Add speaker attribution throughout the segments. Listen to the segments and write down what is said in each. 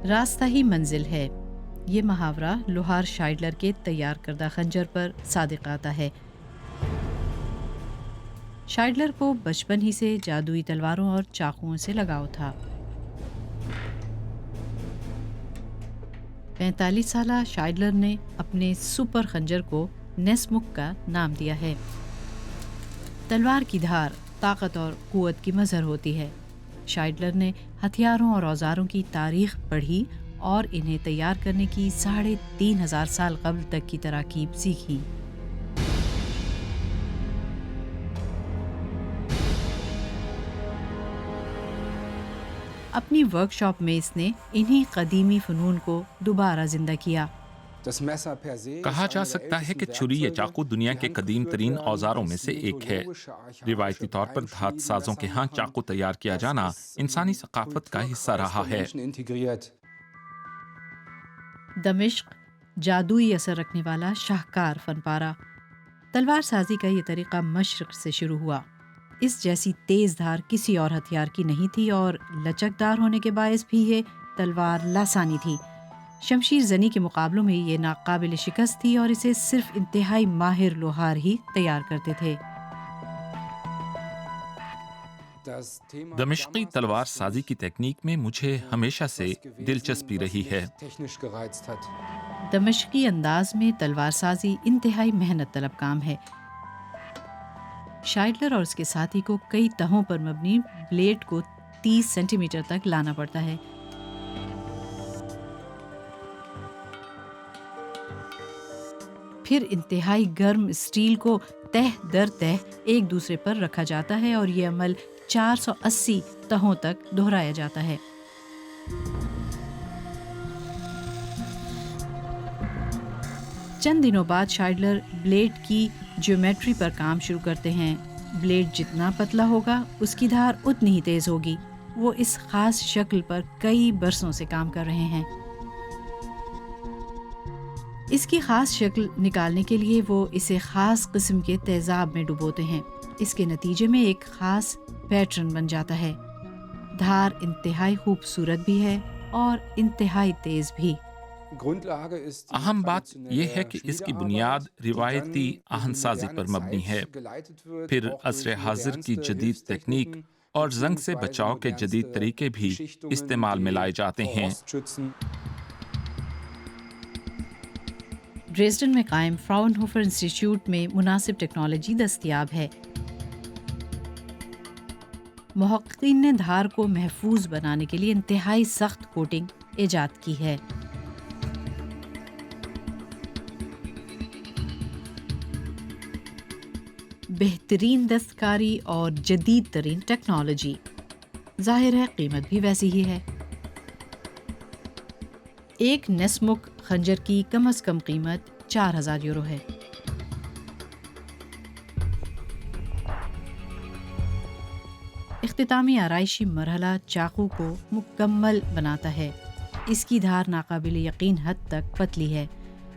Speaker 1: راستہ ہی منزل ہے، یہ محاورہ لوہار شائڈلر کے تیار کردہ خنجر پر صادق آتا ہے۔ شائڈلر کو بچپن ہی سے جادوئی تلواروں اور چاقوؤں سے لگاؤ تھا۔ 45 سالہ شائڈلر نے اپنے سپر خنجر کو نیسمک کا نام دیا ہے۔ تلوار کی دھار طاقت اور قوت کی مظہر ہوتی ہے۔ شائڈلر نے ہتھیاروں اور اوزاروں کی تاریخ پڑھی اور انہیں تیار کرنے کی 3500 سال قبل تک کی تراکیب سیکھی۔ اپنی ورک شاپ میں اس نے انہی قدیمی فنون کو دوبارہ زندہ کیا۔
Speaker 2: کہا جا سکتا ہے کہ چھری یا چاقو دنیا کے قدیم ترین اوزاروں میں سے ایک ہے۔ روایتی طور پر دھات سازوں کے ہاں چاقو تیار کیا جانا انسانی ثقافت کا حصہ رہا ہے۔
Speaker 1: دمشق جادوئی اثر رکھنے والا شاہکار فن پارہ۔ تلوار سازی کا یہ طریقہ مشرق سے شروع ہوا۔ اس جیسی تیز دھار کسی اور ہتھیار کی نہیں تھی اور لچکدار ہونے کے باعث بھی یہ تلوار لاسانی تھی۔ شمشیر زنی کے مقابلوں میں یہ ناقابل شکست تھی اور اسے صرف انتہائی ماہر لوہار ہی تیار کرتے تھے۔
Speaker 2: دمشقی تلوار سازی کی تکنیک میں مجھے ہمیشہ سے دلچسپی رہی ہے۔
Speaker 1: دمشقی انداز میں تلوار سازی انتہائی محنت طلب کام ہے۔ شائڈلر اور اس کے ساتھی کو کئی تہوں پر مبنی بلیڈ کو 30 سینٹی میٹر تک لانا پڑتا ہے۔ پھر انتہائی گرم اسٹیل کو تہ در تہ ایک دوسرے پر رکھا جاتا ہے اور یہ عمل 480 تہوں تک دہرایا جاتا ہے۔ چند دنوں بعد شائڈلر بلیڈ کی جیومیٹری پر کام شروع کرتے ہیں۔ بلیڈ جتنا پتلا ہوگا اس کی دھار اتنی ہی تیز ہوگی۔ وہ اس خاص شکل پر کئی برسوں سے کام کر رہے ہیں۔ اس کی خاص شکل نکالنے کے لیے وہ اسے خاص قسم کے تیزاب میں ڈبوتے ہیں۔ اس کے نتیجے میں ایک خاص پیٹرن بن جاتا ہے۔ دھار انتہائی خوبصورت بھی ہے اور انتہائی تیز بھی۔
Speaker 2: اہم بات یہ ہے کہ اس کی بنیاد روایتی آہن سازی پر مبنی ہے، پھر عصر حاضر کی جدید تکنیک اور زنگ سے بچاؤ کے جدید طریقے بھی استعمال میں لائے جاتے ہیں۔
Speaker 1: ڈریسڈن میں قائم فراؤنہوفر انسٹیٹیوٹ میں مناسب ٹیکنالوجی دستیاب ہے۔ محققین نے دھار کو محفوظ بنانے کے لیے انتہائی سخت کوٹنگ ایجاد کی ہے۔ بہترین دستکاری اور جدید ترین ٹیکنالوجی، ظاہر ہے قیمت بھی ویسی ہی ہے۔ ایک نیسمک خنجر کی کم از کم قیمت 4000 یورو ہے۔ اختتامی آرائشی مرحلہ چاقو کو مکمل بناتا ہے۔ اس کی دھار ناقابل یقین حد تک پتلی ہے۔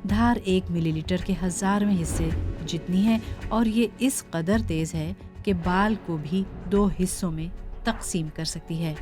Speaker 1: دھار 1 ملی لیٹر کے 1000ویں حصے جتنی ہے اور یہ اس قدر تیز ہے کہ بال کو بھی 2 حصوں میں تقسیم کر سکتی ہے۔